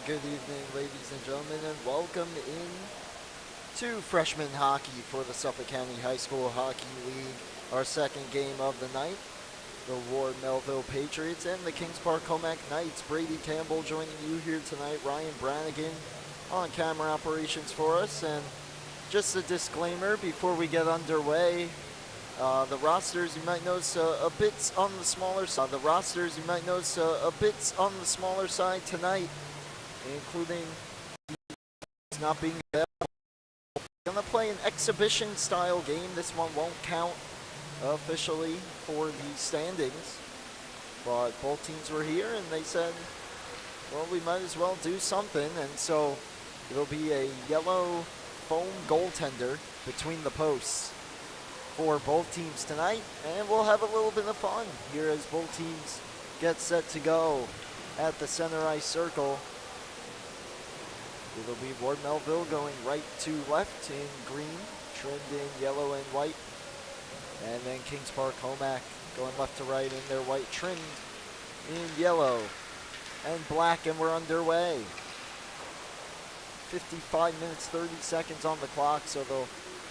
Good evening, ladies and gentlemen, and welcome in to freshman hockey for the Suffolk County High School Hockey League. Our second game of the night, the Ward Melville Patriots and the Kings Park Commack Knights. Brady Campbell joining you here tonight. Ryan Brannigan on camera operations for us. And just a disclaimer before we get underway. The rosters you might notice a bit on the smaller side. Tonight, including not being available. We're gonna play an exhibition style game. This one won't count officially for the standings, but both teams were here and they said, well, we might as well do something, and so it'll be a yellow foam goaltender between the posts for both teams tonight, and we'll have a little bit of fun here as both teams get set to go at the center ice circle. It'll be Ward Melville going right to left in green, trimmed in yellow and white. And then Kings Park Commack going left to right in their white, trimmed in yellow and black, and we're underway. 55 minutes, 30 seconds on the clock, so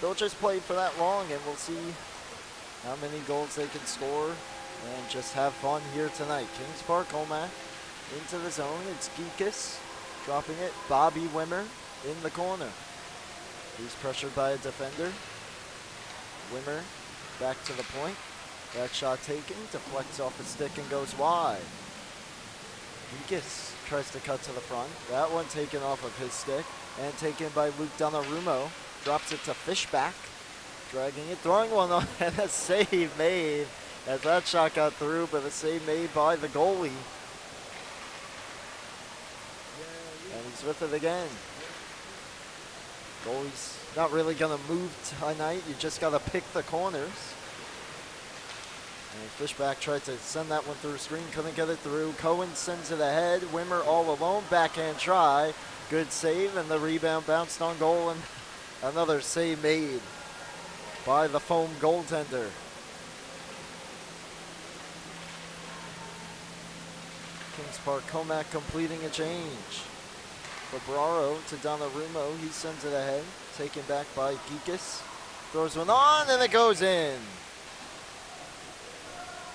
they'll just play for that long, and we'll see how many goals they can score and just have fun here tonight. Kings Park Commack into the zone. It's Geekus dropping it. Bobby Wimmer in the corner. He's pressured by a defender. Wimmer back to the point. That shot taken, deflects off the stick and goes wide. Geekus tries to cut to the front. That one taken off of his stick and taken by Luke Donnarumma. Drops it to Fishback, dragging it, throwing one on, and a save made as that shot got through, but a save made by the goalie. And he's with it again. Goalie's not really going to move tonight. You just got to pick the corners. And Fishback tried to send that one through the screen, couldn't get it through. Cohen sends it ahead. Wimmer all alone, backhand try. Good save, and the rebound bounced on goal, and another save made by the foam goaltender. Kings Park Commack completing a change. Fabraro to Donnarumma. He sends it ahead. Taken back by Geekus. Throws one on, and it goes in.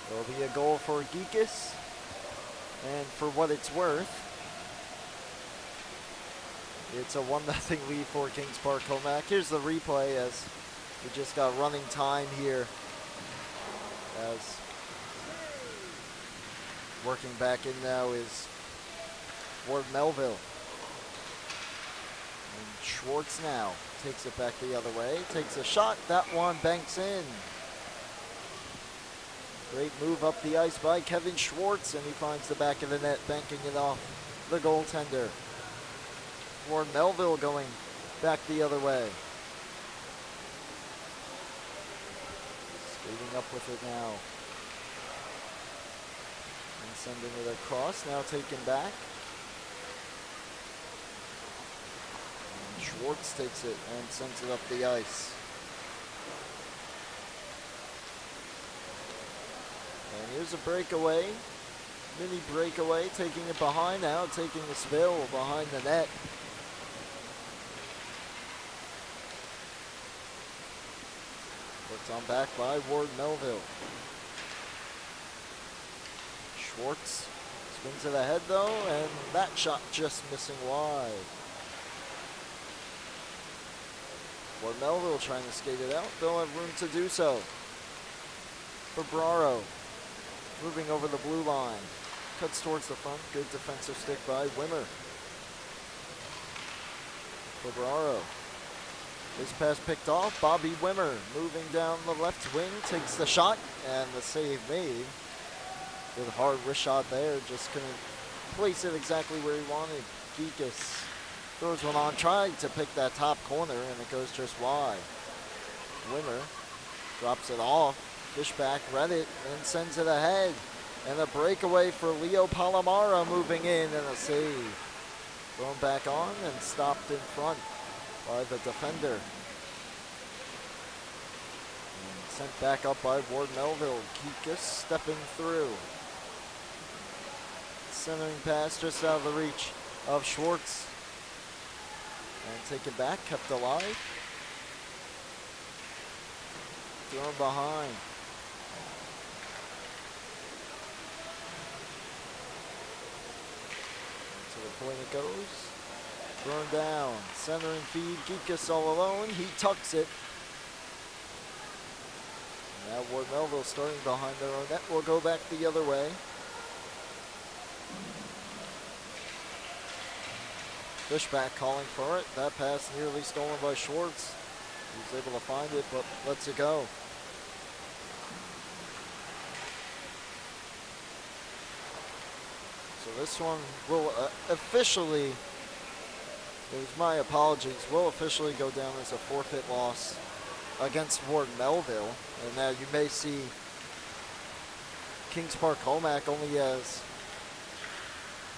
There'll be a goal for Geekus. And for what it's worth, it's a 1-0 lead for Kings Park Commack. Here's the replay as we just got running time here. As working back in now is Ward Melville. And Schwartz now takes it back the other way. Takes a shot. That one banks in. Great move up the ice by Kevin Schwartz, and he finds the back of the net, banking it off the goaltender. Ward Melville going back the other way. Skating up with it now. And sending it across, now taken back. And Schwartz takes it and sends it up the ice. And here's a breakaway. Mini breakaway, taking it behind now, taking the spill behind the net. It's on back by Ward Melville. Schwartz spins it ahead though, and that shot just missing wide. Ward Melville trying to skate it out. They'll have room to do so. Fabraro moving over the blue line. Cuts towards the front. Good defensive stick by Wimmer. Fabraro. This pass picked off. Bobby Wimmer moving down the left wing. Takes the shot, and the save made. Good hard wrist shot there. Just couldn't place it exactly where he wanted. Geekus throws one on. Tried to pick that top corner, and it goes just wide. Wimmer drops it off. Fishback read it and sends it ahead. And a breakaway for Leo Palomara moving in, and a save. Thrown back on and stopped in front by the defender. And sent back up by Ward Melville. Geekus stepping through. Centering pass just out of the reach of Schwartz. And taken back, kept alive. Thrown behind. To the point it goes. Thrown down. Centering feed. Geekus all alone. He tucks it. And now Ward Melville starting behind their own net will go back the other way. Fishback calling for it. That pass nearly stolen by Schwartz. He was able to find it, but lets it go. So this one will officially, there's my apologies, will officially go down as a forfeit loss against Ward Melville. And now you may see Kings Park Commack only has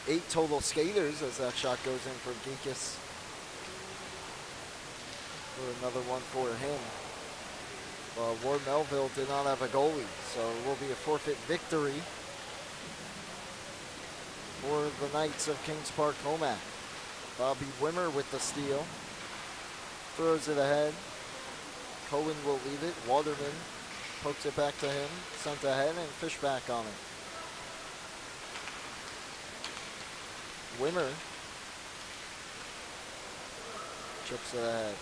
8 total skaters as that shot goes in for Geekus. For another one for him. Ward Melville did not have a goalie, so it will be a forfeit victory for the Knights of Kings Park Commack. Bobby Wimmer with the steal. Throws it ahead. Cohen will leave it. Waterman pokes it back to him. Sent ahead and Fishback on it. Wimmer chips it ahead.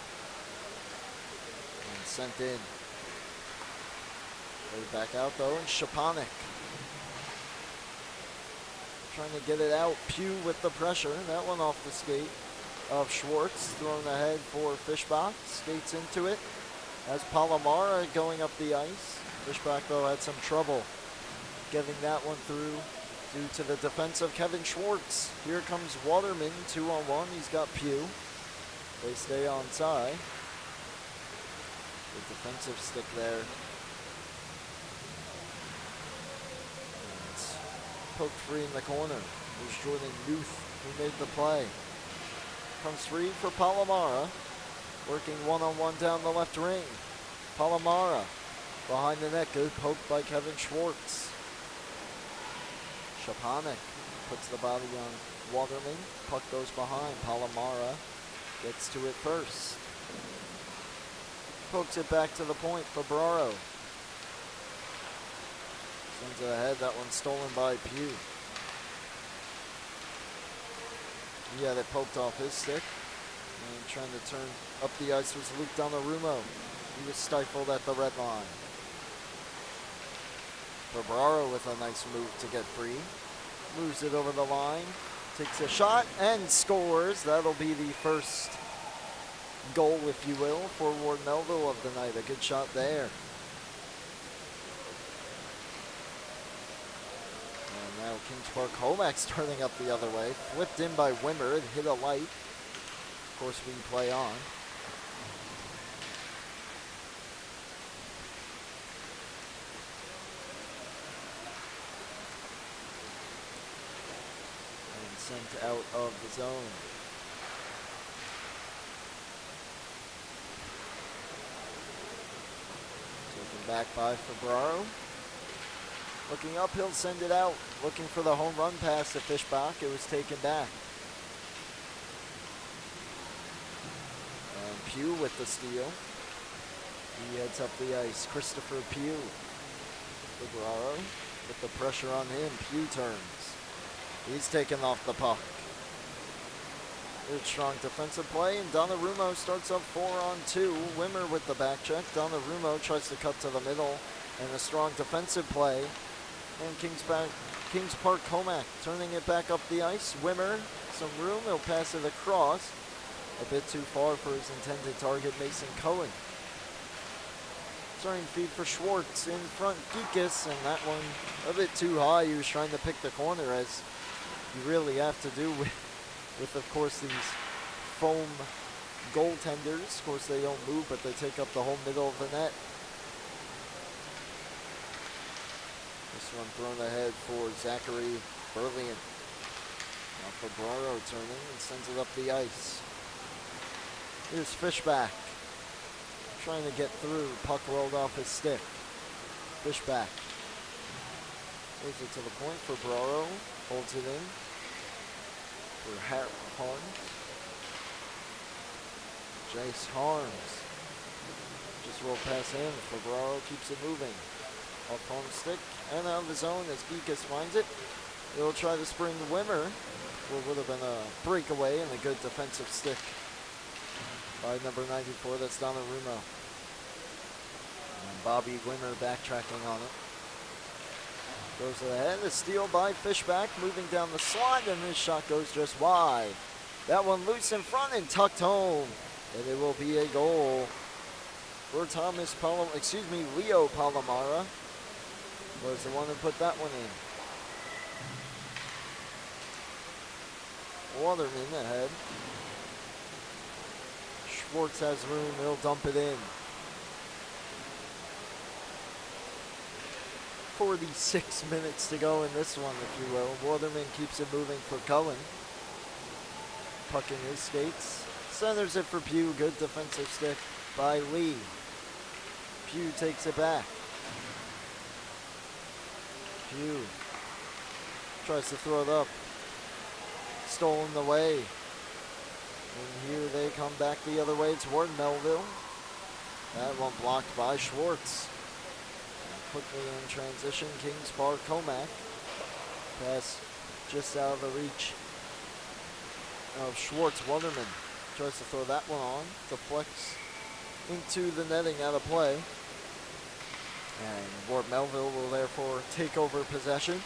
And sent in. Played back out though, and Shapanik trying to get it out. Pugh with the pressure. That one off the skate of Schwartz. Thrown ahead for Fishbach. Skates into it. As Palomara going up the ice. Fishbach though had some trouble getting that one through due to the defense of Kevin Schwartz. Here comes Waterman, 2-on-1. He's got Pugh. They stay on side. The defensive stick there. Poked free in the corner. There's Jordan Newth who made the play. Comes free for Palomara. Working 1-on-1 down the left ring. Palomara behind the net. Good poke by Kevin Schwartz. Shapanik puts the body on Waterman. Puck goes behind. Palomara gets to it first. Pokes it back to the point for Braro. Sends it ahead. That one's stolen by Pugh. He had it poked off his stick. And trying to turn up the ice was Luke Donnarumma. He was stifled at the red line. Barbaro with a nice move to get free. Moves it over the line. Takes a shot and scores. That'll be the first goal, if you will, for Ward Melville of the night. A good shot there. And now Kings Park Commack turning up the other way. Flipped in by Wimmer. It hit a light. Of course, we play on. And sent out of the zone. Taken back by Fabraro. Looking up, he'll send it out. Looking for the home run pass to Fishbach. It was taken back. And Pugh with the steal. He heads up the ice. Christopher Pugh. Fabraro with the pressure on him. Pugh turns. He's taken off the puck. Good strong defensive play, and Donnarumma starts up 4-on-2. Wimmer with the back check. Donnarumma tries to cut to the middle, and a strong defensive play. And Kings Park Commack turning it back up the ice. Wimmer, some room, he'll pass it across. A bit too far for his intended target, Mason Cohen. Starting feed for Schwartz in front, Geekus, and that one a bit too high. He was trying to pick the corner, as you really have to do with of course, these foam goaltenders. Of course, they don't move, but they take up the whole middle of the net. This one thrown ahead for Zachary Berlian. Now Fabraro turning and sends it up the ice. Here's Fishback. Trying to get through. Puck rolled off his stick. Fishback. Moves it to the point for Fabraro. Holds it in. for Harms. Jace Harms. Just roll past him. Fabraro keeps it moving. Up on the stick and out of the zone as Geekus finds it. He'll try to spring Wimmer. What would have been a breakaway and a good defensive stick by number 94. That's Donnarumma. And Bobby Wimmer backtracking on it. Goes to the head. A steal by Fishback moving down the slot, and this shot goes just wide. That one loose in front and tucked home. And it will be a goal for Leo Palomara was the one who put that one in. Waterman ahead. Schwartz has room, he'll dump it in. 46 minutes to go in this one, if you will. Waterman keeps it moving for Cullen. Puck in his skates. Centers it for Pugh. Good defensive stick by Lee. Pugh takes it back. Pugh tries to throw it up. Stolen away. And here they come back the other way toward Melville. That one blocked by Schwartz. And quickly in transition, Kings Park Commack. Pass just out of the reach of Schwartz. Wonderman tries to throw that one on. Deflects into the netting out of play. And Ward Melville will therefore take over possession.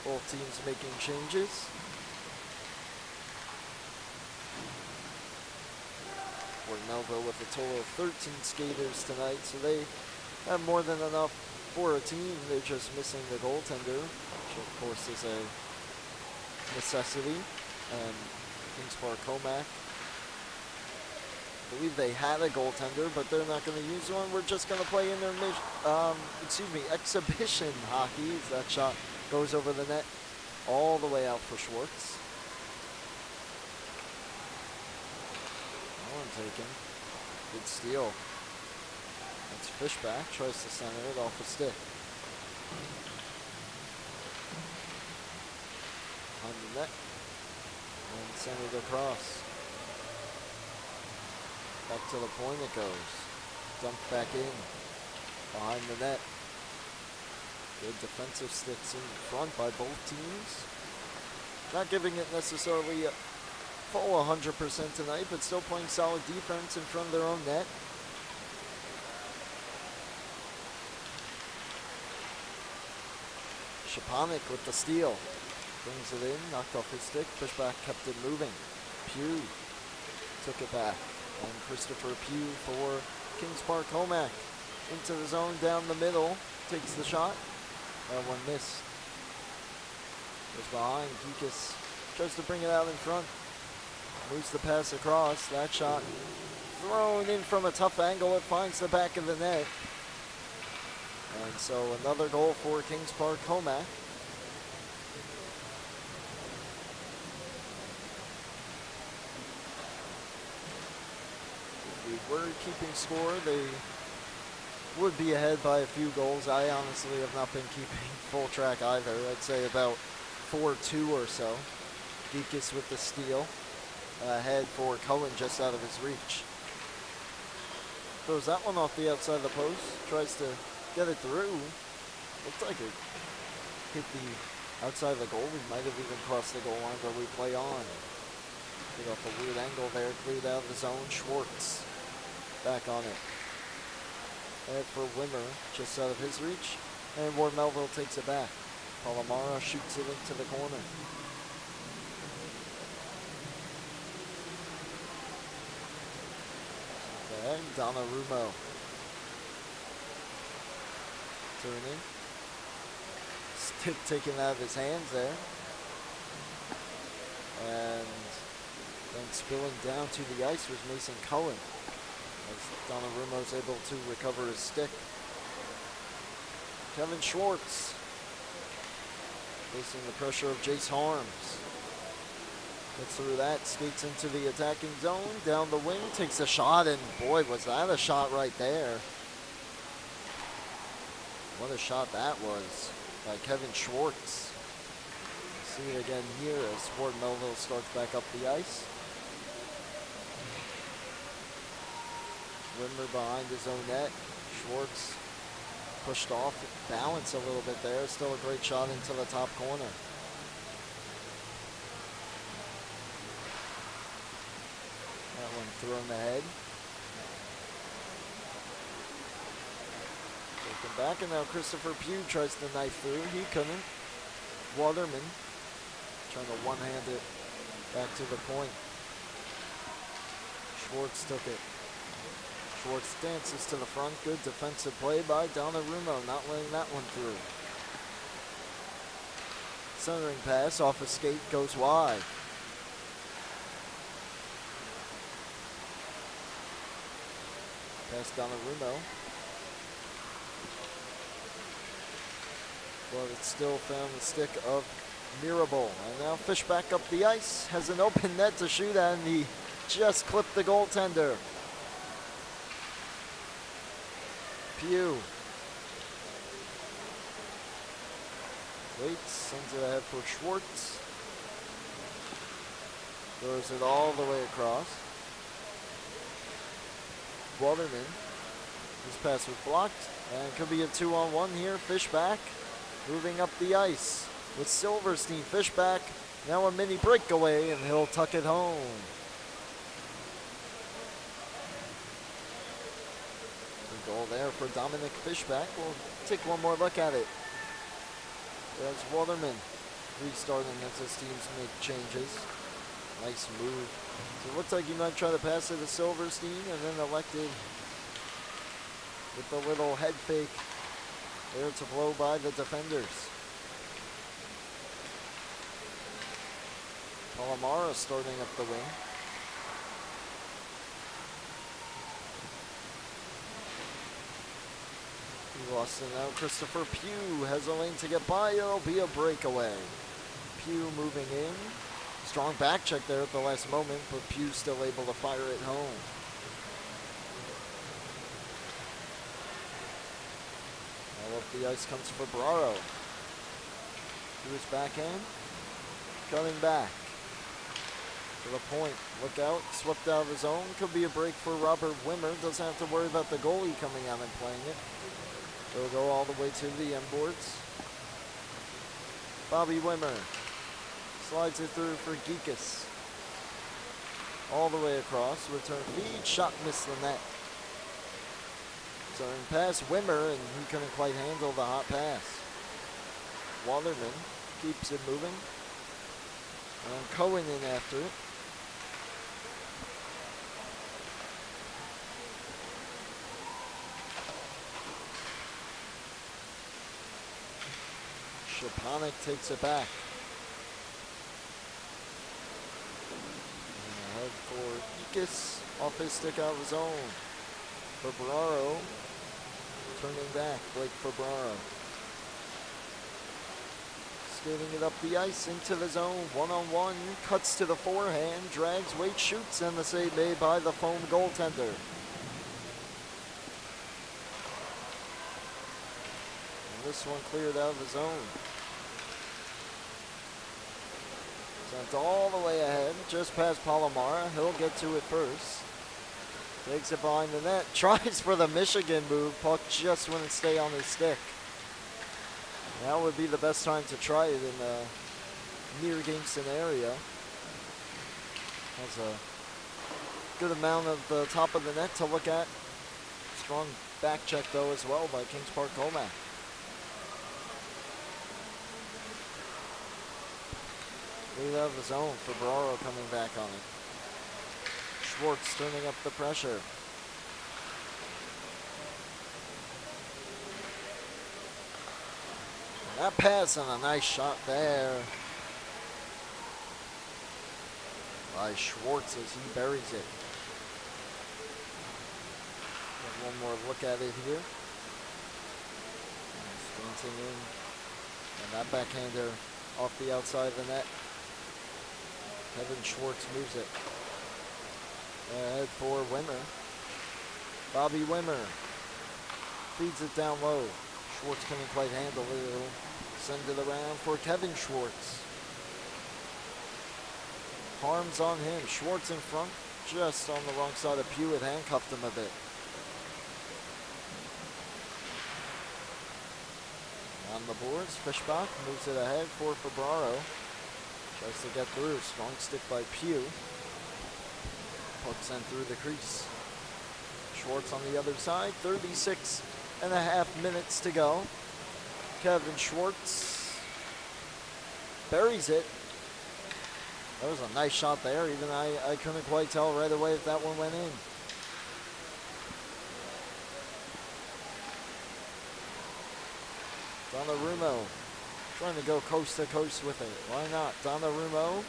Both teams making changes. Ward Melville with a total of 13 skaters tonight, so they have more than enough for a team. They're just missing the goaltender, which of course is a necessity. And Kings Park Commack, I believe they had a goaltender, but they're not going to use one. We're just going to play exhibition hockey. That shot goes over the net all the way out for Schwartz. One taken. Good steal. That's Fishback. Tries to center it off a stick. On the net. And centered across. Back to the point it goes. Dumped back in. Behind the net. Good defensive sticks in front by both teams. Not giving it necessarily a full 100% tonight, but still playing solid defense in front of their own net. Shapanik with the steal. Brings it in, knocked off his stick. Fishback kept it moving. Pugh took it back. And Christopher Pugh for Kings Park Commack. Into the zone, down the middle. Takes the shot. That one missed. Goes behind. Geekus tries to bring it out in front. Moves the pass across. That shot thrown in from a tough angle. It finds the back of the net. And so another goal for Kings Park Commack. If we were keeping score, they would be ahead by a few goals. I honestly have not been keeping full track either. I'd say about 4-2 or so. Geekus with the steal. Ahead for Cullen just out of his reach. Throws that one off the outside of the post. Tries to get it through. Looked like it hit the outside of the goal. We might have even crossed the goal line, but we play on. Get off a weird angle there. Cleared out of the zone. Schwartz back on it. Head for Wimmer, just out of his reach. And Ward Melville takes it back. Palomara shoots it into the corner. Okay, Donnarumma. Turning. Stick taken out of his hands there. And then spilling down to the ice was Mason Cullen, as Donnarumma was able to recover his stick. Kevin Schwartz facing the pressure of Jace Harms. Gets through that, skates into the attacking zone, down the wing, takes a shot, and boy, was that a shot right there. What a shot that was by Kevin Schwartz. See it again here as Ward Melville starts back up the ice. Wimmer behind his own net. Schwartz pushed off, balance a little bit there. Still a great shot into the top corner. That one thrown ahead. Taken back, and now Christopher Pugh tries to knife through. He couldn't. Waterman trying to one-hand it back to the point. Schwartz took it. Schwartz dances to the front. Good defensive play by Donnarumma, not letting that one through. Centering pass off a skate goes wide. Pass Donnarumma. But it still found the stick of Mirabal. And now Fish back up the ice. Has an open net to shoot at, and he just clipped the goaltender. Pugh. Waits, sends it ahead for Schwartz. Throws it all the way across. Waterman. This pass was blocked, and could be a 2-on-1 here. Fish back, moving up the ice with Silverstein. Fish back, now a mini breakaway, and he'll tuck it home. Good goal there for Dominic Fishback. We'll take one more look at it. There's Waterman restarting as his teams make changes. Nice move. So it looks like he might try to pass it to Silverstein, and then elected with the little head fake there to blow by the defenders. Palomara starting up the wing. He lost it now. Christopher Pugh has a lane to get by. It'll be a breakaway. Pugh moving in. Strong back check there at the last moment, but Pugh still able to fire it home. Now up the ice comes Fabraro. To his backhand. Coming back. To the point. Look out. Swept out of his own. Could be a break for Robert Wimmer. Doesn't have to worry about the goalie coming out and playing it. It'll go all the way to the end boards. Bobby Wimmer slides it through for Geekus. All the way across. Return feed. Shot missed the net. So in pass Wimmer, and he couldn't quite handle the hot pass. Waterman keeps it moving. And Cohen in after it. Shapanik takes it back. And ahead for Geekus. Off his stick out of his own. Fabraro turning back. Blake Fabraro. Skating it up the ice into the zone. One-on-one. Cuts to the forehand. Drags, waits, shoots, and the save made by the foam goaltender. And this one cleared out of the zone. Sent all the way ahead. Just past Palomara. He'll get to it first. Takes it behind the net. Tries for the Michigan move. Puck just wouldn't stay on his stick. Now would be the best time to try it in a near game scenario. Has a good amount of the top of the net to look at. Strong back check though as well by Kings Park Commack. Lead out of the zone for Fabraro coming back on it. Schwartz turning up the pressure. And that pass and a nice shot there by Schwartz as he buries it. Get one more look at it here. Dancing in. And that backhander off the outside of the net. Kevin Schwartz moves it. Ahead for Wimmer. Bobby Wimmer feeds it down low. Schwartz couldn't quite handle it. He'll send it around for Kevin Schwartz. Harms on him. Schwartz in front, just on the wrong side of Pugh. It handcuffed him a bit. On the boards, Fischbach moves it ahead for Febraro. Tries to get through. Strong stick by Pugh. Hooks in through the crease. Schwartz on the other side. 36.5 minutes to go. Kevin Schwartz buries it. That was a nice shot there. Even I couldn't quite tell right away if that one went in. Donnarumma trying to go coast to coast with it. Why not? Donnarumma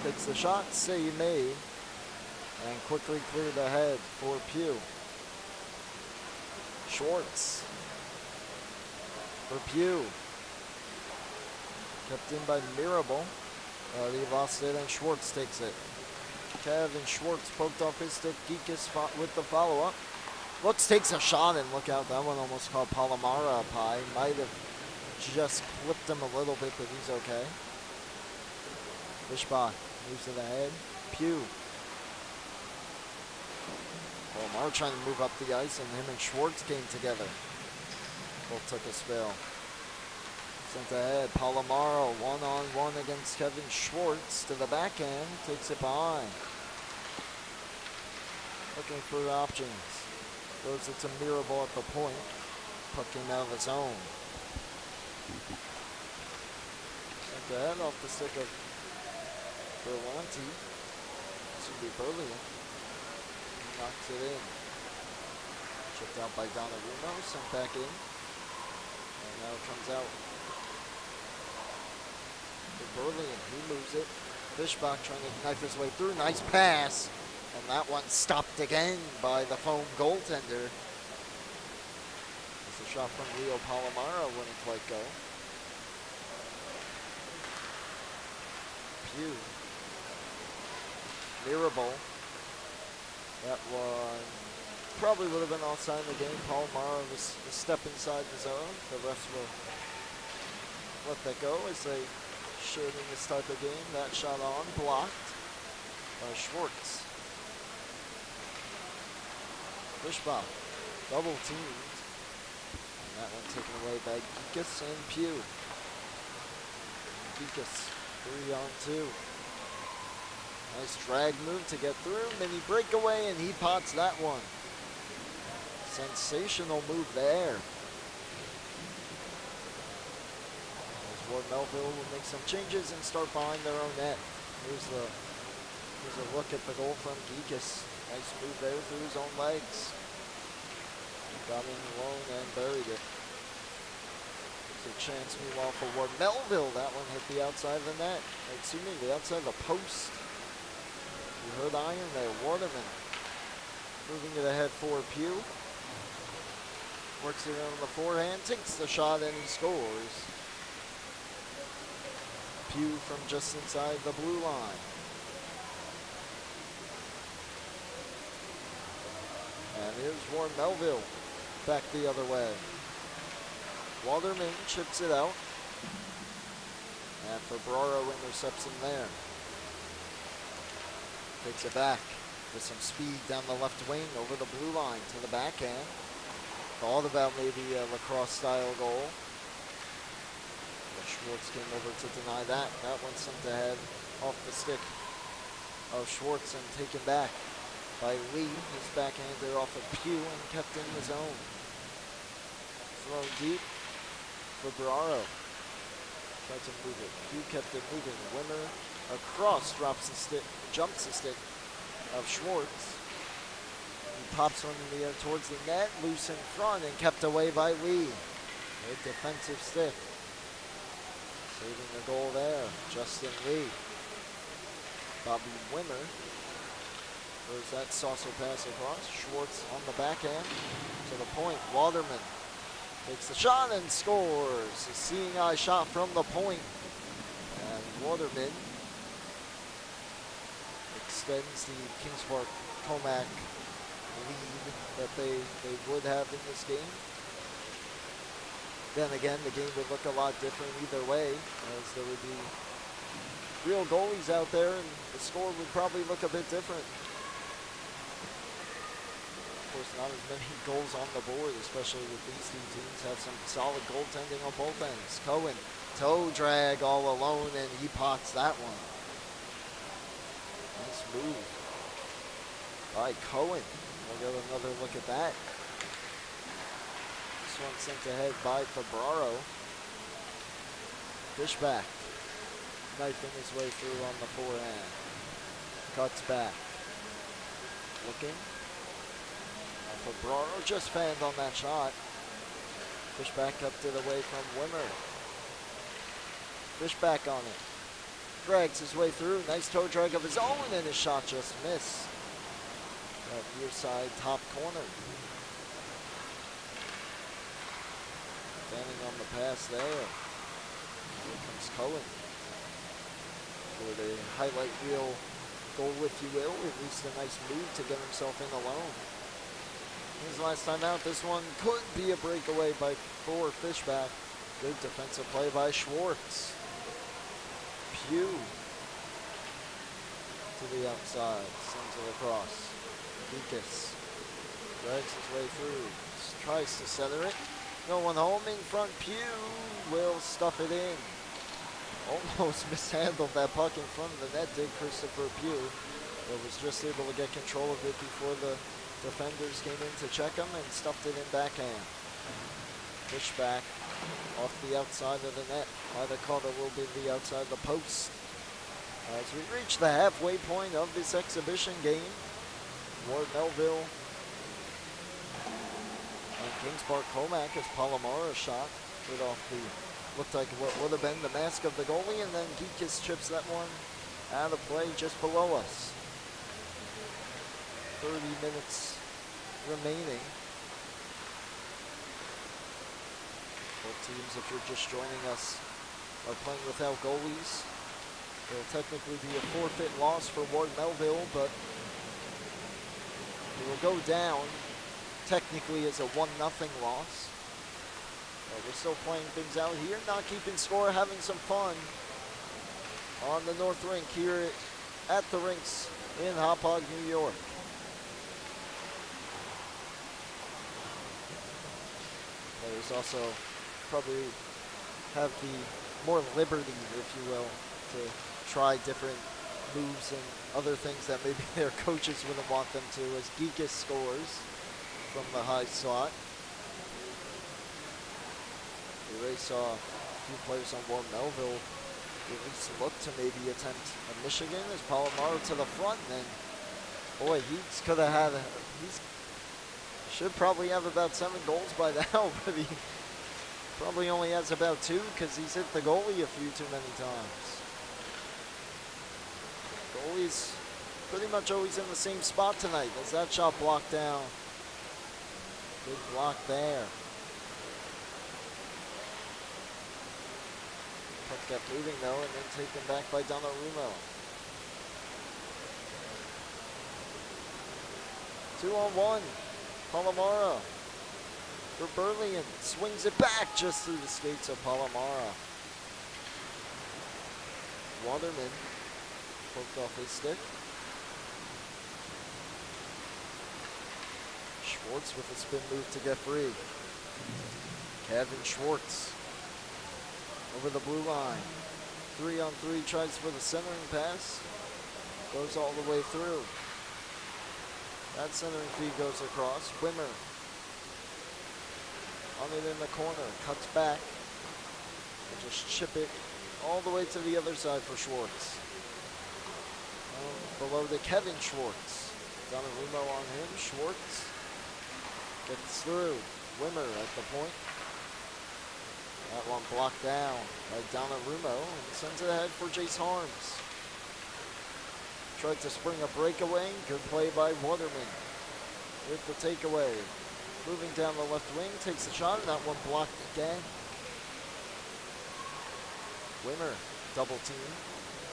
takes the shot, save made, and quickly cleared ahead for Pugh. Schwartz for Pugh. Kept in by Mirabal. He lost it and Schwartz takes it. Kevin Schwartz poked off his stick. Geekus with the follow-up. Looks takes a shot and look out. That one almost caught Palomara up high. Might have just clipped him a little bit, but he's okay. Fischbach moves it ahead. Pugh. Palomara trying to move up the ice, and him and Schwartz came together. Both took a spill. Sent ahead. Palomaro one-on-one against Kevin Schwartz to the backhand. Takes it behind. Looking for options. Throws it to Mirabal at the point. Puck came out of his own. Sent ahead off the stick of Berlanti. This would be Berlin. Knocks it in. Chipped out by Donnarumma. Sent back in. And now it comes out. Berlin, he moves it. Fischbach trying to knife his way through. Nice pass. And that one stopped again by the foam goaltender. It's a shot from Leo Palomaro, wouldn't quite go. Pugh. Mirabal. That one probably would have been offside in the game. Palomaro was a step inside the zone. The refs will let that go as they should in this type of game. That shot on, blocked by Schwartz. Fischbach, double teamed. And that one taken away by Geekus and Pugh. Geekus, 3-on-2. Nice drag move to get through. Mini breakaway, and he pots that one. Sensational move there. Melville will make some changes and start behind their own net. Here's a look at the goal from Geekus. Nice move there through his own legs. Got in alone and buried it. There's a chance meanwhile for Melville. That one hit the outside of the net. Excuse me, the outside of the post. You heard iron there. Waterman moving it ahead for Pugh. Works it on the forehand, takes the shot, and he scores. Pugh from just inside the blue line. And here's Warren Melville back the other way. Waterman chips it out. And Febraro intercepts him there. Takes it back with some speed down the left wing over the blue line to the backhand. Thought about maybe a lacrosse-style goal. Schwartz came over to deny that. That one sent ahead off the stick of Schwartz and taken back by Lee. His backhander off of Pugh and kept in the zone. Thrown deep for Ferraro. Tried to move it. Pugh kept it moving. Wimmer across, drops the stick, jumps the stick of Schwartz. He pops one in the air towards the net, loose in front and kept away by Lee. Good defensive stiff. Saving the goal there, Justin Lee. Bobby Wimmer. There's that saucer pass across. Schwartz on the backhand to the point. Waterman takes the shot and scores. A seeing eye shot from the point. And Waterman extends the Kings Park Commack lead that they would have in this game. Then again, the game would look a lot different either way, as there would be real goalies out there, and the score would probably look a bit different. Of course, not as many goals on the board, especially with these two teams have some solid goaltending on both ends. Cohen, toe drag all alone, and he pots that one. Nice move by Cohen. We'll get another look at that. This one sent ahead by Febraro. Fishback, knifing his way through on the forehand. Cuts back. Looking. Febraro just fanned on that shot. Fishback kept it away from Wimmer. Fishback on it. Drags his way through. Nice toe drag of his own, and his shot just missed. That near side top corner. Standing on the pass there. Here comes Cohen. For the highlight reel goal, if you will. At least a nice move to get himself in alone. His last time out, this one could be a breakaway for Fishback. Good defensive play by Schwartz. Pugh to the outside, sends it across. Geekus drags his way through, tries to center it. No one home in front. Pugh will stuff it in. Almost mishandled that puck in front of the net, did Christopher Pugh, but was just able to get control of it before the defenders came in to check him and stuffed it in backhand. Fishback off the outside of the net. Either caught a little bit the outside of the post. As we reach the halfway point of this exhibition game, Ward Melville and Kings Park Commack as Palomara shot it off the, looked like what would have been the mask of the goalie, and then Geekus chips that one out of play just below us. 30 minutes remaining. Both teams, if you're just joining us, are playing without goalies. It'll technically be a forfeit loss for Ward Melville, but it will go down technically as a 1-0 loss. But we're still playing things out here, not keeping score, having some fun on the North Rink here at the rinks in Hauppauge, New York. Players also probably have the more liberty, if you will, to try different moves and other things that maybe their coaches wouldn't want them to, as Geekus scores from the high slot. We already saw a few players on Ward Melville at least look to maybe attempt a Michigan as Palomaro to the front, and then, boy, he could have had, he's should probably have about 7 goals by now, but he probably only has about 2 because he's hit the goalie a few too many times. Goalie's pretty much always in the same spot tonight as that shot blocked down. Good block there. Puck kept moving though, and then taken back by Donnarumma. 2-on-1. Palomara for Burleighan, swings it back just through the skates of Palomara. Waterman poked off his stick. Schwartz with a spin move to get free. Kevin Schwartz over the blue line. 3-on-3, tries for the centering pass. Goes all the way through. That centering feed goes across. Wimmer on it in the corner. Cuts back. And just chip it all the way to the other side for Schwartz. Below to Kevin Schwartz. Donnarumma on him. Schwartz gets through. Wimmer at the point. That one blocked down by Donnarumma and sends it ahead for Jace Harms. Tried to spring a breakaway. Good play by Waterman with the takeaway. Moving down the left wing, takes the shot, and that one blocked again. Wimmer, double team.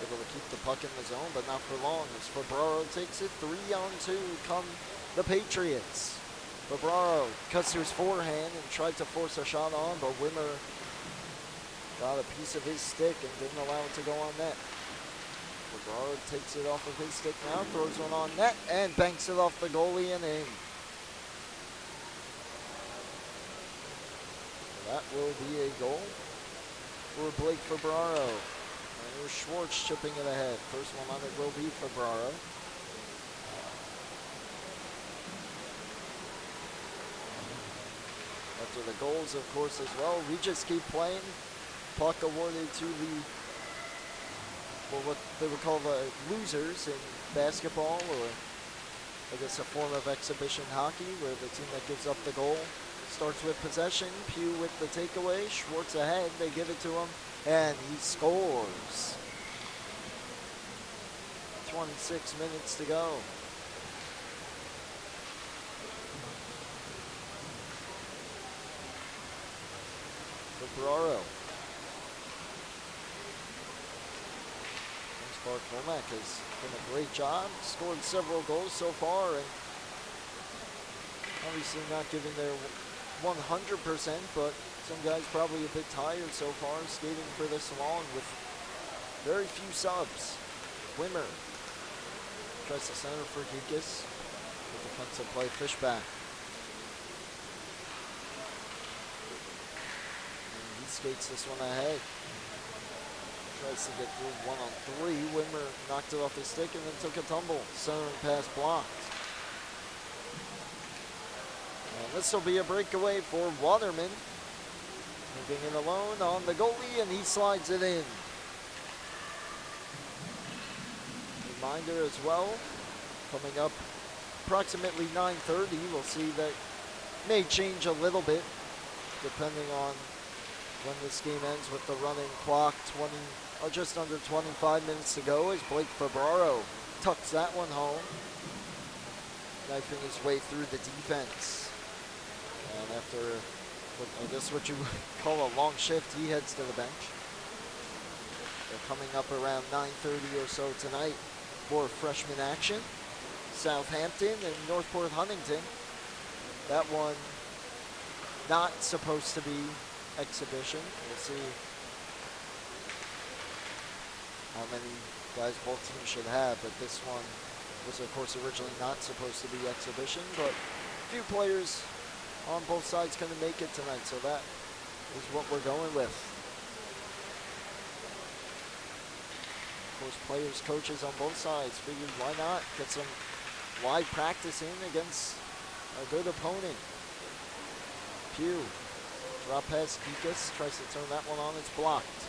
Able to keep the puck in the zone, but not for long. As Febraro takes it, 3-on-2 come the Patriots. Febraro cuts to his forehand and tried to force a shot on, but Wimmer got a piece of his stick and didn't allow it to go on net. Ferraro takes it off of his stick now, throws one on net, and banks it off the goalie and in. So that will be a goal for Blake Ferraro. And here's Schwartz chipping it ahead. First one on it will be Ferraro. After the goals, of course, as well, we just keep playing. Puck awarded to the, well, what they would call the losers in basketball, or I guess a form of exhibition hockey, where the team that gives up the goal starts with possession. Pugh with the takeaway. Schwartz ahead. They give it to him, and he scores. 26 minutes to go. Ferraro. Commack has done a great job, scored several goals so far, and obviously not giving their 100%, but some guys probably a bit tired so far, skating for this long with very few subs. Wimmer tries to center for Geekus. With defensive play, Fishback. And he skates this one ahead. Tries to get through 1-on-3. Wimmer knocked it off his stick and then took a tumble. Centering pass blocked. And this will be a breakaway for Waterman. Moving in alone on the goalie, and he slides it in. Reminder as well, coming up approximately 9:30, we'll see that may change a little bit depending on when this game ends with the running clock. Just under 25 minutes to go as Blake Ferraro tucks that one home, knifing his way through the defense. And after, I guess what you call a long shift, he heads to the bench. They're coming up around 9:30 or so tonight for freshman action. Southampton and Northport Huntington. That one not supposed to be exhibition. We'll see how many guys both teams should have, but this one was of course originally not supposed to be exhibition, but a few players on both sides going to make it tonight, so that is what we're going with. Of course, players, coaches on both sides figured why not get some live practice in against a good opponent. Pugh, drop pass, Geekus tries to turn that one on, it's blocked.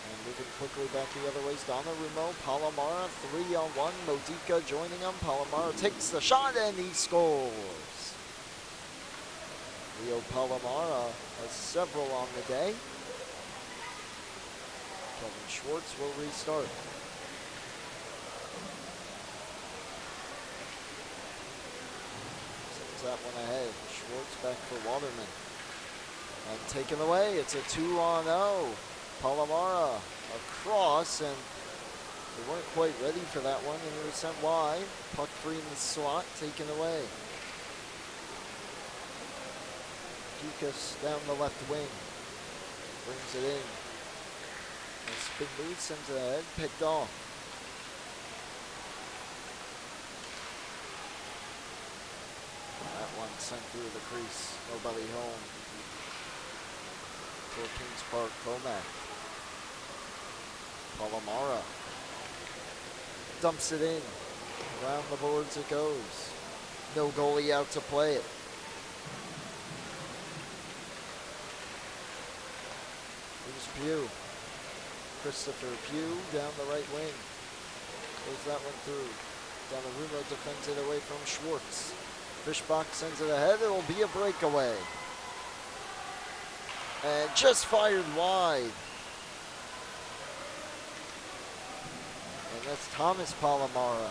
And moving quickly back the other way is Donnarumma. Palomara 3-on-1. Modica joining him. Palomara takes the shot and he scores. Leo Palomara has several on the day. Kevin Schwartz will restart. Sends that one ahead. Schwartz back for Waterman. And taken away. It's a 2-on-0. Palomara across, and they weren't quite ready for that one, and it was sent wide. Puck free in the slot, taken away. Geekus down the left wing, brings it in. And spin move, sends it ahead, picked off. That one sent through the crease, nobody home. For Kings Park, Commack. Palomara dumps it in. Around the boards it goes. No goalie out to play it. Here's Pugh. Christopher Pugh down the right wing. Goes that one through. Donnarumma defends it away from Schwartz. Fishbach sends it ahead. It'll be a breakaway. And just fired wide. And that's Thomas Palomara.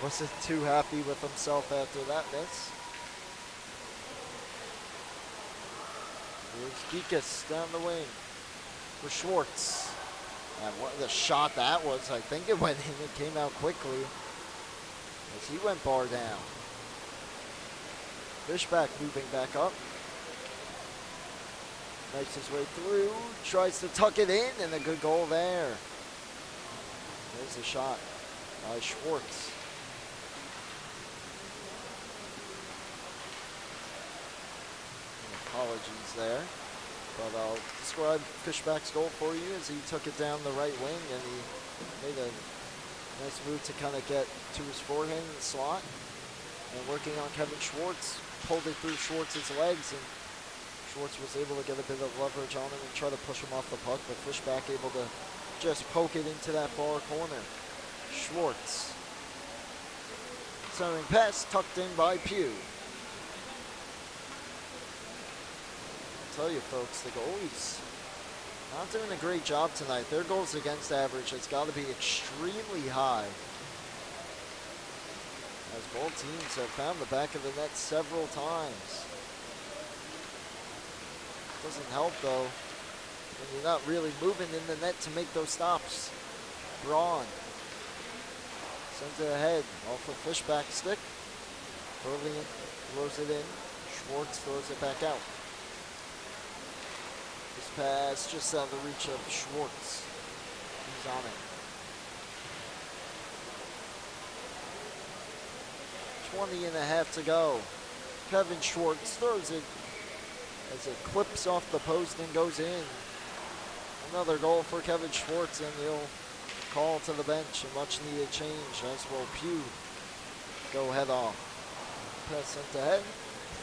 Wasn't too happy with himself after that miss. Here's Geekus down the wing for Schwartz. And what the shot that was, I think it went in. It came out quickly as he went bar down. Fishback moving back up. Knifes his way through, tries to tuck it in, and a good goal there. There's the shot by Schwartz. Apologies there. But I'll describe Fishback's goal for you as he took it down the right wing and he made a nice move to kind of get to his forehand in the slot. And working on Kevin Schwartz, pulled it through Schwartz's legs and Schwartz was able to get a bit of leverage on him and try to push him off the puck, but Fishback able to just poke it into that far corner. Schwartz. Centering pass tucked in by Pugh. Tell you folks, the goalies not doing a great job tonight. Their goals against average has got to be extremely high, as both teams have found the back of the net several times. Doesn't help though when you're not really moving in the net to make those stops. Braun sends it ahead off the Fishback stick. Brilliant throws it in. Schwartz throws it back out. This pass just out of the reach of Schwartz. He's on it. 20 and a half to go. Kevin Schwartz throws it as it clips off the post and goes in. Another goal for Kevin Schwartz, and he'll call to the bench a much needed change, as will Pugh go head off. Pass sent ahead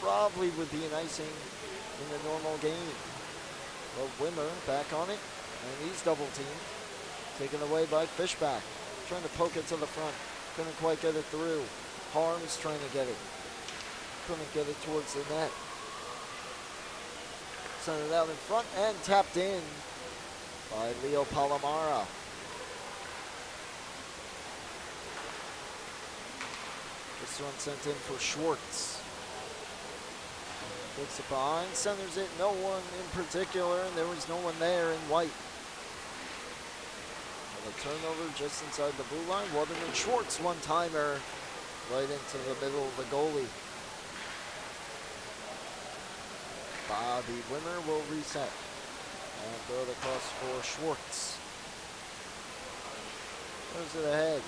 probably would be an icing in the normal game. But Wimmer back on it, and he's double teamed. Taken away by Fishback. Trying to poke it to the front. Couldn't quite get it through. Harms trying to get it. Couldn't get it towards the net. Sent it out in front and tapped in by Leo Palomara. This one sent in for Schwartz. Takes it behind, centers it, no one in particular, and there was no one there in white. And a turnover just inside the blue line. Waterman Schwartz one-timer right into the middle of the goalie. Bobby Wimmer will reset and throw it across for Schwartz. Throws it ahead.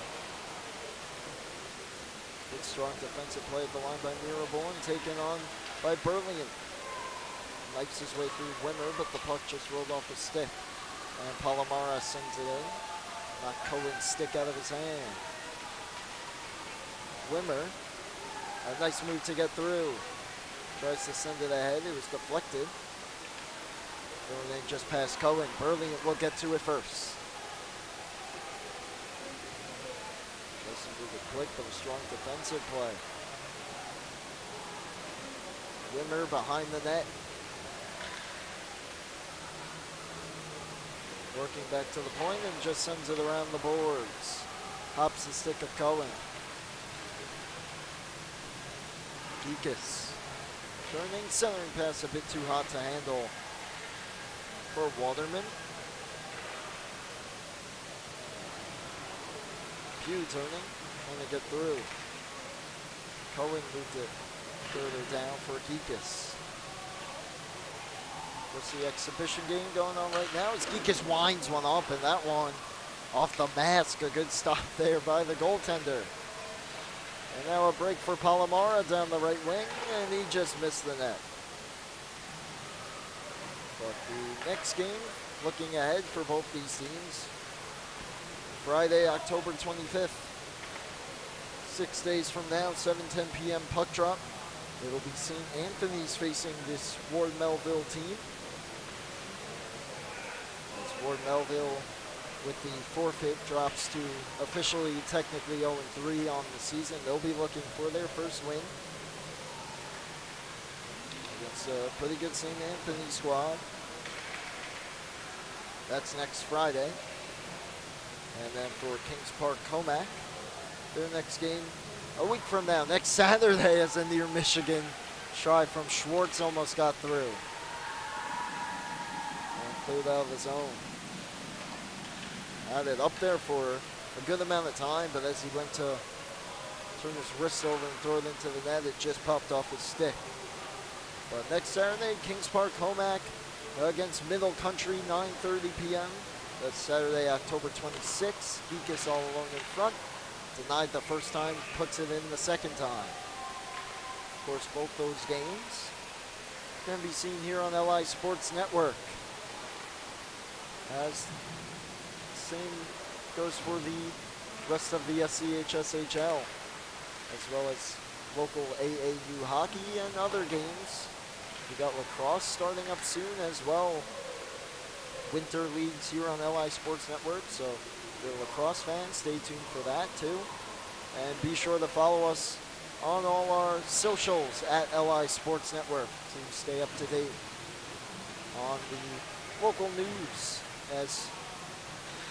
Good strong defensive play at the line by Miraborn, taken on by Burlington. Knifes his way through Wimmer, but the puck just rolled off his stick. And Palomara sends it in. Knocked Cohen's stick out of his hand. Wimmer, a nice move to get through. Tries to send it ahead. It was deflected. Burlington just past Cohen. Burlington will get to it first. Doesn't do the quick, but a strong defensive play. Wimmer behind the net. Working back to the point and just sends it around the boards. Hops the stick of Cohen. Geekus. Turning, centering pass a bit too hot to handle for Waterman. Pugh turning, trying to get through. Cohen moved it further down for Geekus. What's the exhibition game going on right now? As Geekus winds one up, and that one off the mask. A good stop there by the goaltender. And now a break for Palomara down the right wing, and he just missed the net. But the next game, looking ahead for both these teams, Friday, October 25th, 6 days from now, 7:10 p.m. puck drop. It'll be St. Anthony's facing this Ward Melville team. As Ward Melville, with the forfeit, drops to officially technically 0-3 on the season. They'll be looking for their first win against a pretty good St. Anthony squad. That's next Friday. And then for Kings Park Commack, their next game a week from now, next Saturday, as a near Michigan try from Schwartz almost got through. And cleared out of the zone. Had it up there for a good amount of time, but as he went to turn his wrist over and throw it into the net, it just popped off his stick. But next Saturday, Kings Park Commack against Middle Country, 9:30 p.m. That's Saturday, October 26th. Geekus all alone in front. Denied the first time, puts it in the second time. Of course, both those games can be seen here on LI Sports Network. As same goes for the rest of the SCHSHL, as well as local AAU hockey and other games. We got lacrosse starting up soon as well. Winter leagues here on LI Sports Network, so if you're a lacrosse fan, stay tuned for that too. And be sure to follow us on all our socials at LI Sports Network to stay up to date on the local news as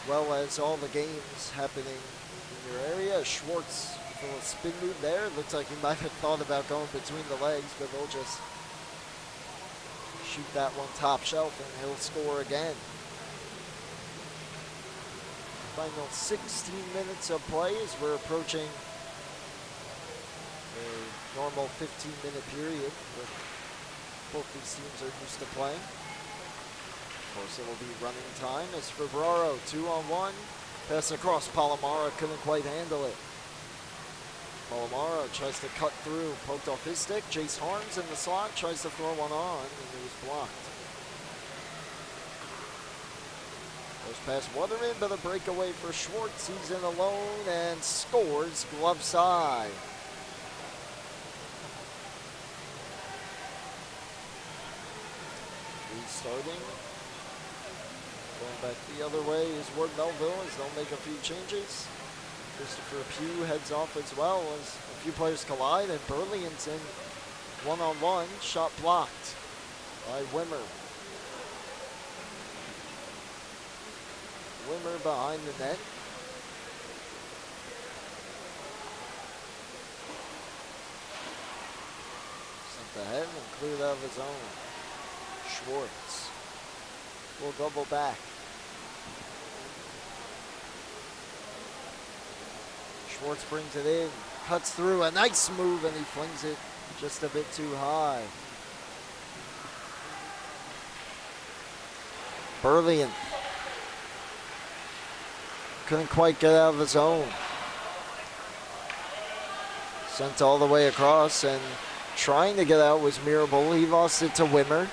well as all the games happening in your area. Schwartz with a little spin move there. Looks like he might have thought about going between the legs, but they'll just shoot that one top shelf and he'll score again. Final 16 minutes of play as we're approaching a normal 15-minute period that both these teams are used to playing. Of course, it will be running time as Febraro 2-on-1. Pass across, Palomara couldn't quite handle it. Palomara tries to cut through, poked off his stick. Jace Harms in the slot, tries to throw one on, and it was blocked. Goes past Waterman, but a breakaway for Schwartz. He's in alone and scores glove side. Restarting. Going back the other way is Ward Melville as they'll make a few changes. Christopher Pugh heads off as well as a few players collide, and Burlington's in one-on-one. Shot blocked by Wimmer. Wimmer behind the net. Sent ahead and cleared out of his own. Schwartz will double back. Schwartz brings it in, cuts through, a nice move, and he flings it just a bit too high. Burlington couldn't quite get out of the zone. Sent all the way across, and trying to get out was Mirabal. He lost it to Wimmer.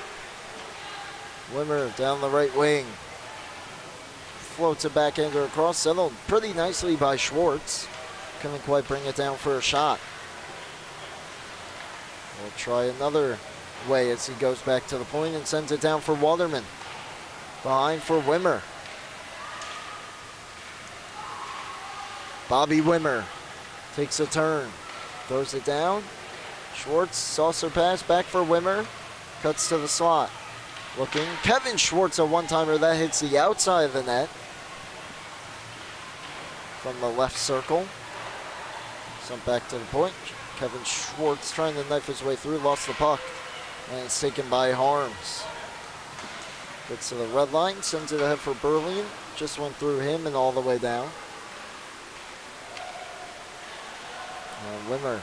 Wimmer down the right wing. Floats it back into across, settled pretty nicely by Schwartz. Couldn't quite bring it down for a shot. We'll try another way as he goes back to the point and sends it down for Waterman. Behind for Wimmer. Bobby Wimmer takes a turn, throws it down. Schwartz, saucer pass back for Wimmer. Cuts to the slot. Looking, Kevin Schwartz, a one-timer that hits the outside of the net. From the left circle. Sent back to the point. Kevin Schwartz trying to knife his way through, lost the puck. And it's taken by Harms. Gets to the red line, sends it ahead for Burlington. Just went through him and all the way down. And Wimmer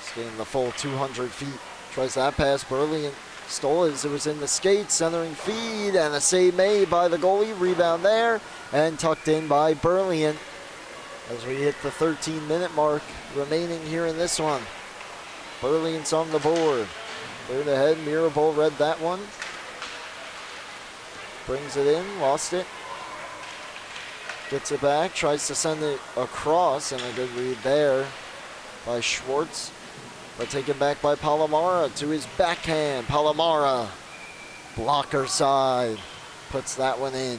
skating the full 200 feet. Tries that pass, Burlington stole it as it was in the skate, centering feed, and a save made by the goalie. Rebound there, and tucked in by Burlington. As we hit the 13-minute mark remaining here in this one. Burlington's on the board. Cleared ahead, Mirabal read that one. Brings it in, lost it. Gets it back, tries to send it across, and a good read there by Schwartz. But taken back by Palomara to his backhand. Palomara, blocker side, puts that one in.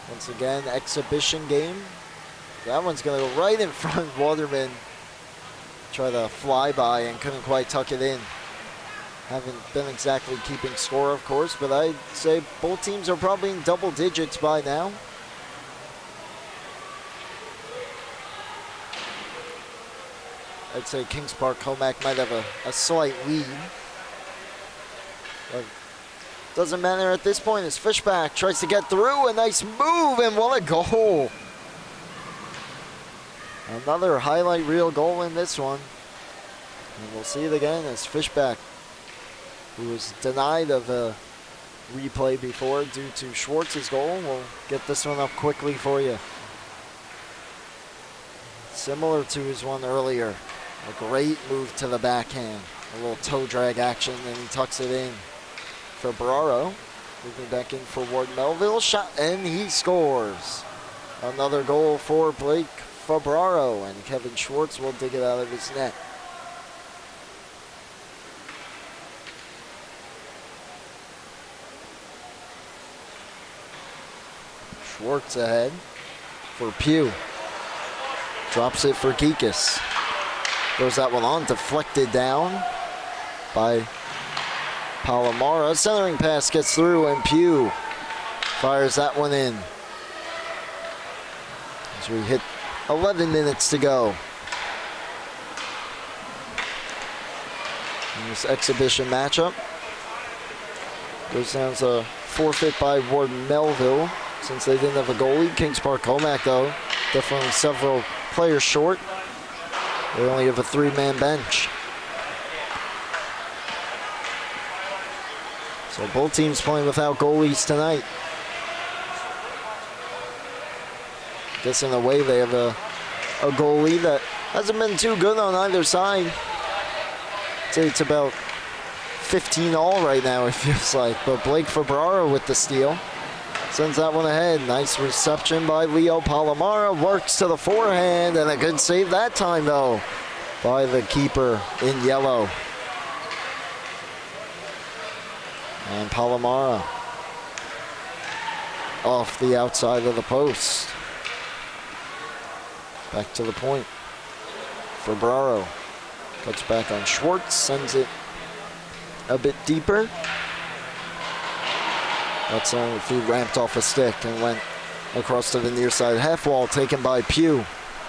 Once again, exhibition game. That one's going to go right in front. Waterman try to fly by and couldn't quite tuck it in. Haven't been exactly keeping score, of course, but I'd say both teams are probably in double digits by now. I'd say Kings Park Commack might have a slight lead. But doesn't matter at this point as Fishback tries to get through. A nice move, and what a goal. Another highlight reel goal in this one. And we'll see it again as Fishback who was denied of a replay before due to Schwartz's goal. We'll get this one up quickly for you. Similar to his one earlier. A great move to the backhand. A little toe drag action, and he tucks it in for Ferraro. Moving back in for Ward Melville. Shot, and he scores. Another goal for Blake Ferraro, and Kevin Schwartz will dig it out of his net. Schwartz ahead for Pugh. Drops it for Geekus. Throws that one on, deflected down by Palomara. Centering pass gets through, and Pugh fires that one in. As we hit 11 minutes to go in this exhibition matchup. Goes down as a forfeit by Ward Melville since they didn't have a goalie. Kings Park Commack, though, definitely several players short. They only have a 3-man bench. So both teams playing without goalies tonight. I guess in a way they have a goalie that hasn't been too good on either side. I'd say it's about 15 all right now, it feels like. But Blake Ferraro with the steal. Sends that one ahead. Nice reception by Leo Palomara. Works to the forehand, and a good save that time, though, by the keeper in yellow. And Palomara off the outside of the post. Back to the point. Ferraro cuts back on Schwartz, sends it a bit deeper. That's only if he ramped off a stick and went across to the near side half wall, taken by Pugh.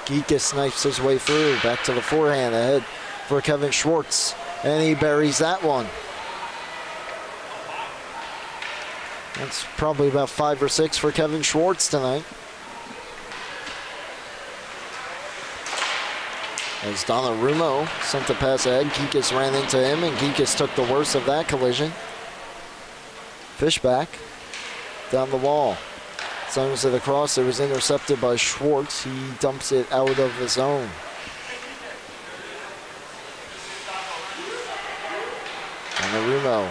Geekus snipes his way through, back to the forehand, ahead for Kevin Schwartz, and he buries that one. That's probably about 5 or 6 for Kevin Schwartz tonight. As Donnarumma sent the pass ahead, Geekus ran into him, and Geekus took the worst of that collision. Fishback down the wall. Sends it across. It was intercepted by Schwartz. He dumps it out of the zone. Donnarumma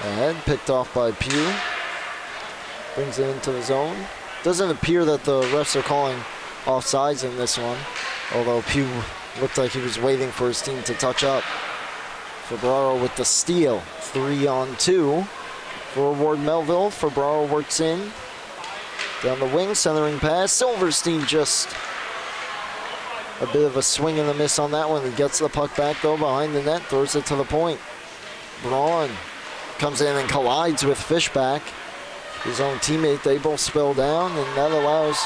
ahead, picked off by Pugh. Brings it into the zone. Doesn't appear that the refs are calling offsides in this one, although Pugh looked like he was waiting for his team to touch up. Ferraro with the steal. 3-on-2 for Ward Melville. Ferraro works in. Down the wing, centering pass. Silverstein just a bit of a swing and a miss on that one. He gets the puck back, though, behind the net. Throws it to the point. Braun comes in and collides with Fishback. His own teammate, they both spill down, and that allows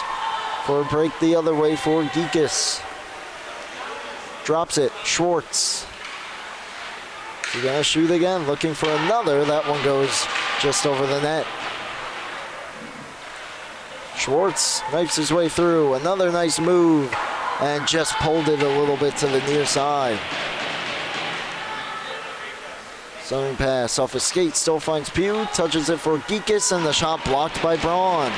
for a break the other way for Geekus. Drops it. Schwartz. He's going to shoot again, looking for another. That one goes just over the net. Schwartz knifes his way through. Another nice move, and just pulled it a little bit to the near side. Centering pass off his skate, still finds Pugh, touches it for Geekus, and the shot blocked by Braun.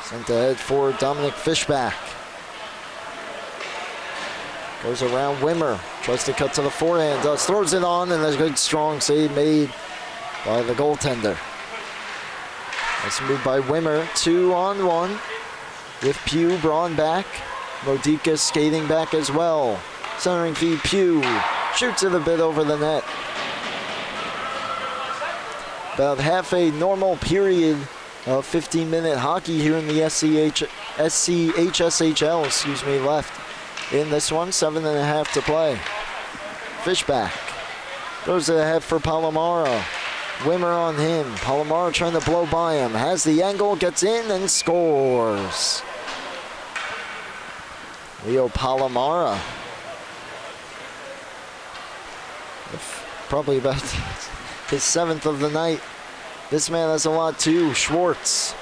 Sent ahead for Dominic Fishback. Goes around Wimmer, tries to cut to the forehand, throws it on, and a good strong save made by the goaltender. Nice move by Wimmer, 2-on-1 with Pugh, Braun back. Modica skating back as well. Centering feed, Pugh shoots it a bit over the net. About half a normal period of 15-minute hockey here in the SCHSHL, left in this one. 7.5 to play. Fishback goes ahead for Palomara. Wimmer on him. Palomara trying to blow by him. Has the angle, gets in, and scores. Leo Palomara. Probably about his 7th of the night. This man has a lot too. Schwartz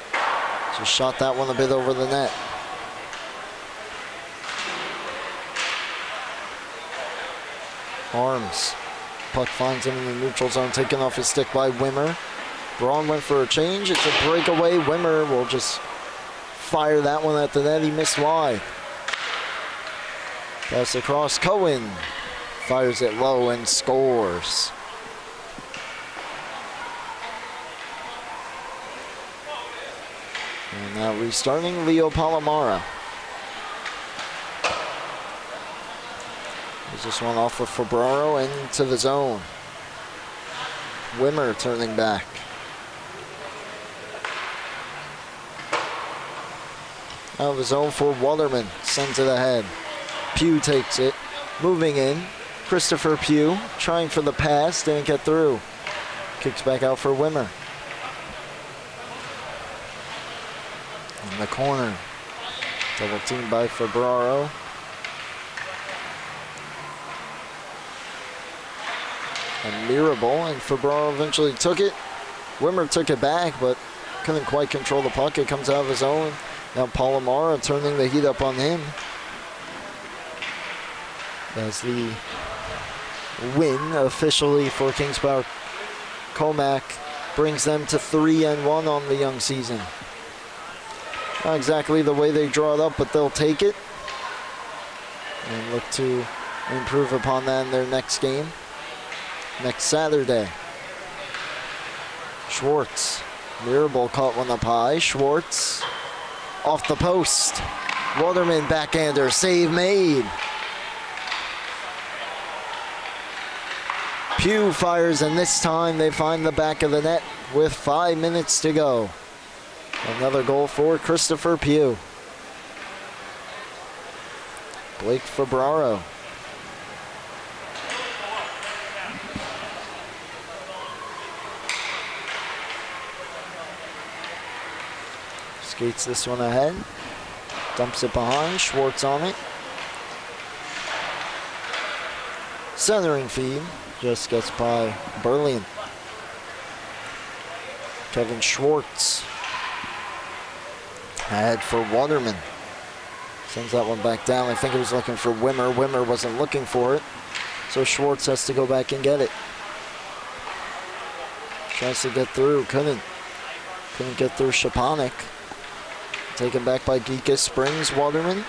just shot that one a bit over the net. Arms. Puck finds him in the neutral zone, taken off his stick by Wimmer. Braun went for a change. It's a breakaway. Wimmer will just fire that one at the net. He missed wide. Pass across. Cohen fires it low and scores. And now restarting, Leo Palomara. There's this one off of Febraro into the zone. Wimmer turning back. Out of the zone for Waterman. Sent to the head. Pugh takes it. Moving in. Christopher Pugh trying for the pass. Didn't get through. Kicks back out for Wimmer. In the corner. Double teamed by Febraro. And Mirabal, and Febraro eventually took it. Wimmer took it back, but couldn't quite control the puck. It comes out of his own. Now Palomara turning the heat up on him. As the win officially for Kings Power Commack brings them to 3-1 on the young season. Not exactly the way they draw it up, but they'll take it and look to improve upon that in their next game. Next Saturday. Schwartz. Mirabal caught one up high. Schwartz off the post. Waterman backhander. Save made. Pugh fires, and this time they find the back of the net with 5 minutes to go. Another goal for Christopher Pugh. Blake Febraro. Skates this one ahead. Dumps it behind. Schwartz on it. Centering feed. Just gets by Berlin. Kevin Schwartz. Ahead for Waterman. Sends that one back down. I think he was looking for Wimmer. Wimmer wasn't looking for it. So Schwartz has to go back and get it. Tries to get through. Couldn't get through Shapanik. Taken back by Geekus. Springs Waterman.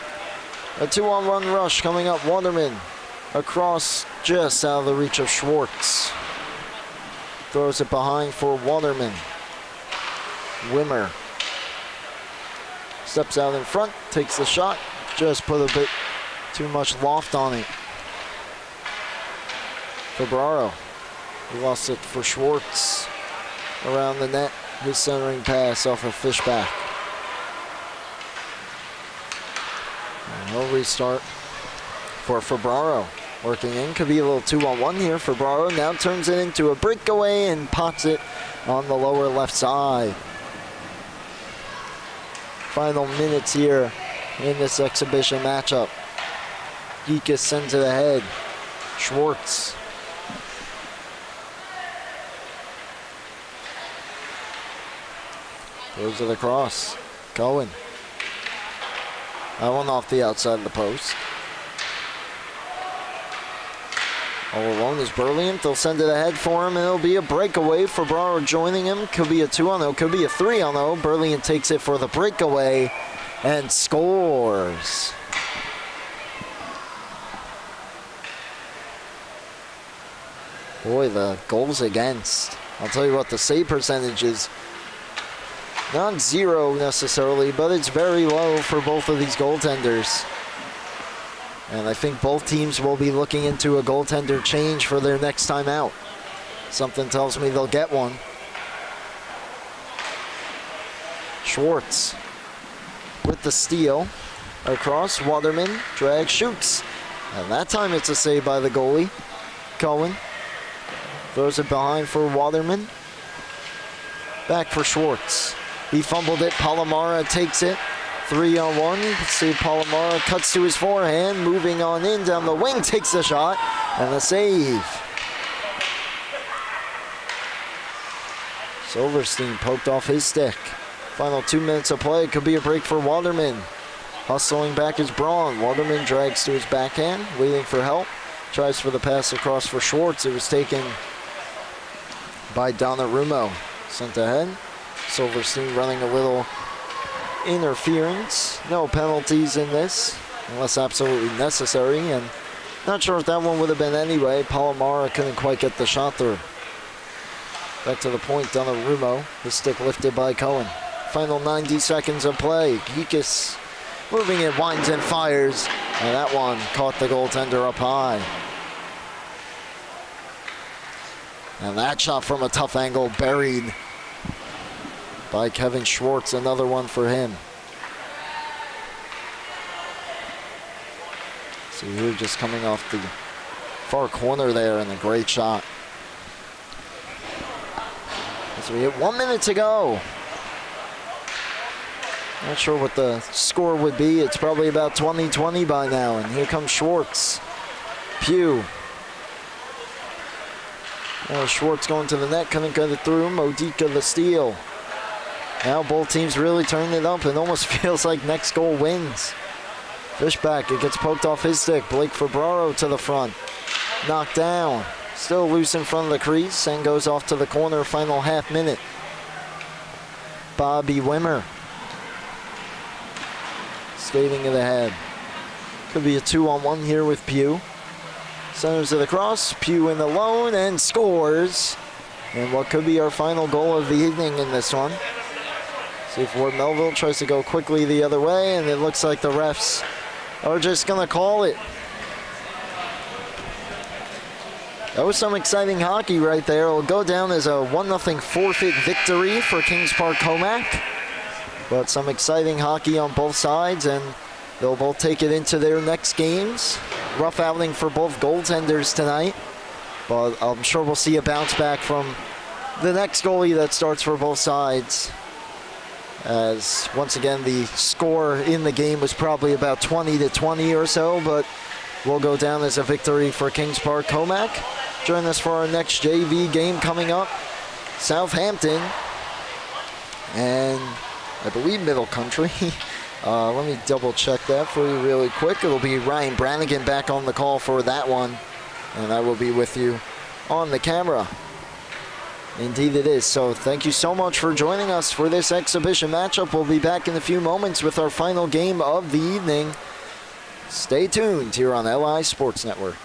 A 2-on-1 rush coming up. Waterman across just out of the reach of Schwartz. Throws it behind for Waterman. Wimmer steps out in front, takes the shot. Just put a bit too much loft on it. Febraro. He lost it for Schwartz. Around the net. His centering pass off of Fishback. And he'll restart for Febraro. Working in, could be a little 2-on-1 here. Febraro now turns it into a breakaway and pots it on the lower left side. Final minutes here in this exhibition matchup. Geekus sends it ahead. Schwartz. Throws it across. Cohen. That one off the outside of the post. All alone is Berlin. They'll send it ahead for him, and it'll be a breakaway. Febraro joining him. Could be a 2-on-0. Could be a 3-on-0. Berlin takes it for the breakaway and scores. Boy, the goals against. I'll tell you what, the save percentage is not zero necessarily, but it's very low for both of these goaltenders. And I think both teams will be looking into a goaltender change for their next time out. Something tells me they'll get one. Schwartz with the steal. Across, Waterman, drag, shoots. And that time it's a save by the goalie. Cohen throws it behind for Waterman. Back for Schwartz. He fumbled it, Palomara takes it. 3-on-1, you can see Palomara cuts to his forehand, moving on in down the wing, takes the shot, and the save. Silverstein poked off his stick. Final 2 minutes of play, could be a break for Waterman. Hustling back is Braun. Waterman drags to his backhand, waiting for help. Tries for the pass across for Schwartz. It was taken by Donnarumma. Sent ahead. Silverstein running a little interference. No penalties in this, unless absolutely necessary. And not sure if that one would have been anyway. Palomara couldn't quite get the shot through. Back to the point, Donnarumma. His stick lifted by Cohen. Final 90 seconds of play. Geekus moving it, winds and fires. And that one caught the goaltender up high. And that shot from a tough angle buried by Kevin Schwartz. Another one for him. So here just coming off the far corner there, and a great shot. As we hit 1 minute to go. Not sure what the score would be. It's probably about 20-20 by now. And here comes Schwartz. Pugh. Schwartz going to the net, couldn't get it through. Modica the steal. Now both teams really turning it up. It almost feels like next goal wins. Fishback, it gets poked off his stick. Blake Febraro to the front. Knocked down. Still loose in front of the crease and goes off to the corner. Final half minute. Bobby Wimmer. Skating it ahead. Could be a 2-on-1 here with Pugh. Centers it across. Pugh in the lone and scores. And what could be our final goal of the evening in this one. See if Ward Melville tries to go quickly the other way, and it looks like the refs are just going to call it. That was some exciting hockey right there. It'll go down as a 1-0 forfeit victory for Kings Park Commack. But some exciting hockey on both sides, and they'll both take it into their next games. Rough outing for both goaltenders tonight, but I'm sure we'll see a bounce back from the next goalie that starts for both sides. As once again, the score in the game was probably about 20-20 or so, but will go down as a victory for Kings Park Commack. Join us for our next JV game coming up. Southampton and I believe Middle Country. Let me double check that for you really quick. It'll be Ryan Brannigan back on the call for that one, and I will be with you on the camera. Indeed it is. So thank you so much for joining us for this exhibition matchup. We'll be back in a few moments with our final game of the evening. Stay tuned here on LI Sports Network.